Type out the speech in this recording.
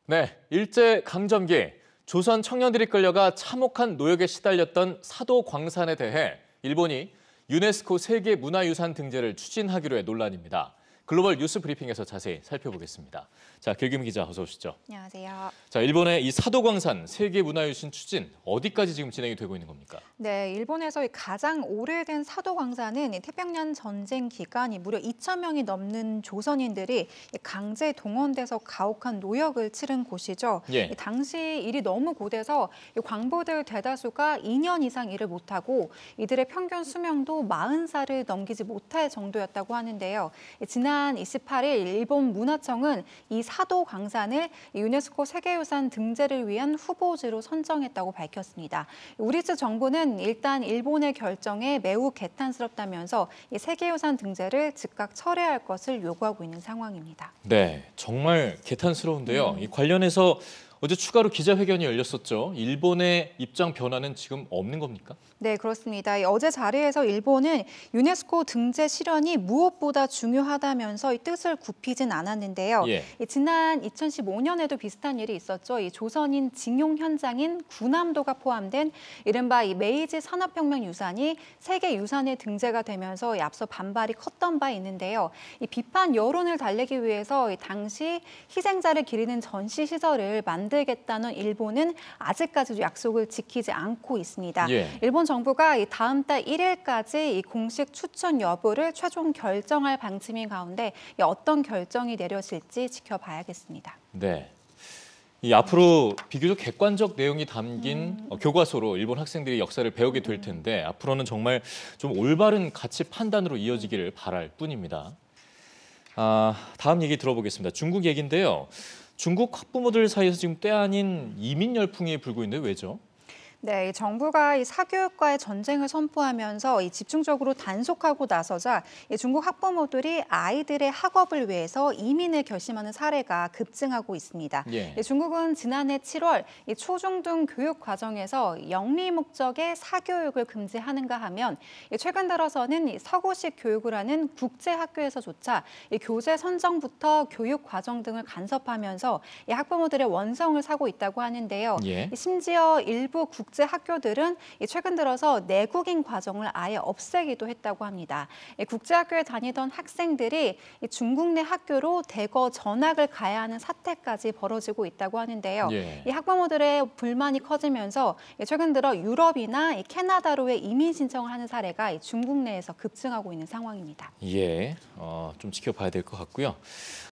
네, 일제강점기 조선 청년들이 끌려가 참혹한 노역에 시달렸던 사도 광산에 대해 일본이 유네스코 세계문화유산 등재를 추진하기로 해 논란입니다. 글로벌 뉴스 브리핑에서 자세히 살펴보겠습니다. 자, 길금 기자 어서 오시죠. 안녕하세요. 자, 일본의 이 사도광산 세계문화유산 추진 어디까지 지금 진행이 되고 있는 겁니까? 네, 일본에서 가장 오래된 사도광산은 태평양 전쟁 기간 무려 2,000명이 넘는 조선인들이 강제 동원돼서 가혹한 노역을 치른 곳이죠. 예. 당시 일이 너무 고돼서 광부들 대다수가 2년 이상 일을 못하고 이들의 평균 수명도 40살을 넘기지 못할 정도였다고 하는데요. 지난 28일 일본 문화청은 이 사도광산을 유네스코 세계유산 등재를 위한 후보지로 선정했다고 밝혔습니다. 우리 측 정부는 일단 일본의 결정에 매우 개탄스럽다면서 이 세계유산 등재를 즉각 철회할 것을 요구하고 있는 상황입니다. 네, 정말 개탄스러운데요. 이 관련해서 어제 추가로 기자회견이 열렸었죠. 일본의 입장 변화는 지금 없는 겁니까? 네, 그렇습니다. 어제 자리에서 일본은 유네스코 등재 실현이 무엇보다 중요하다면서 이 뜻을 굽히진 않았는데요. 예. 지난 2015년에도 비슷한 일이 있었죠. 이 조선인 징용 현장인 구남도가 포함된 이른바 이 메이지 산업혁명 유산이 세계 유산에 등재가 되면서 앞서 반발이 컸던 바 있는데요. 이 비판 여론을 달래기 위해서 당시 희생자를 기리는 전시 시설을 만들겠다는 일본은 아직까지도 약속을 지키지 않고 있습니다. 예. 일본 정부가 다음 달 1일까지 이 공식 추천 여부를 최종 결정할 방침인 가운데 어떤 결정이 내려질지 지켜봐야겠습니다. 네. 이 앞으로 비교적 객관적 내용이 담긴 교과서로 일본 학생들이 역사를 배우게 될 텐데 앞으로는 정말 좀 올바른 가치 판단으로 이어지기를 바랄 뿐입니다. 다음 얘기 들어보겠습니다. 중국 얘기인데요. 중국 학부모들 사이에서 지금 때 아닌 이민 열풍이 불고 있는데 왜죠? 네, 정부가 이 사교육과의 전쟁을 선포하면서 집중적으로 단속하고 나서자 중국 학부모들이 아이들의 학업을 위해서 이민을 결심하는 사례가 급증하고 있습니다. 예. 중국은 지난해 7월 초중등 교육 과정에서 영리 목적의 사교육을 금지하는가 하면 최근 들어서는 서구식 교육을 하는 국제 학교에서조차 교재 선정부터 교육 과정 등을 간섭하면서 학부모들의 원성을 사고 있다고 하는데요. 예. 심지어 일부 국제 학교들은 최근 들어서 내국인 과정을 아예 없애기도 했다고 합니다. 국제학교에 다니던 학생들이 중국 내 학교로 대거 전학을 가야 하는 사태까지 벌어지고 있다고 하는데요. 예. 이 학부모들의 불만이 커지면서 최근 들어 유럽이나 캐나다로의 이민 신청을 하는 사례가 중국 내에서 급증하고 있는 상황입니다. 예, 좀 지켜봐야 될 것 같고요.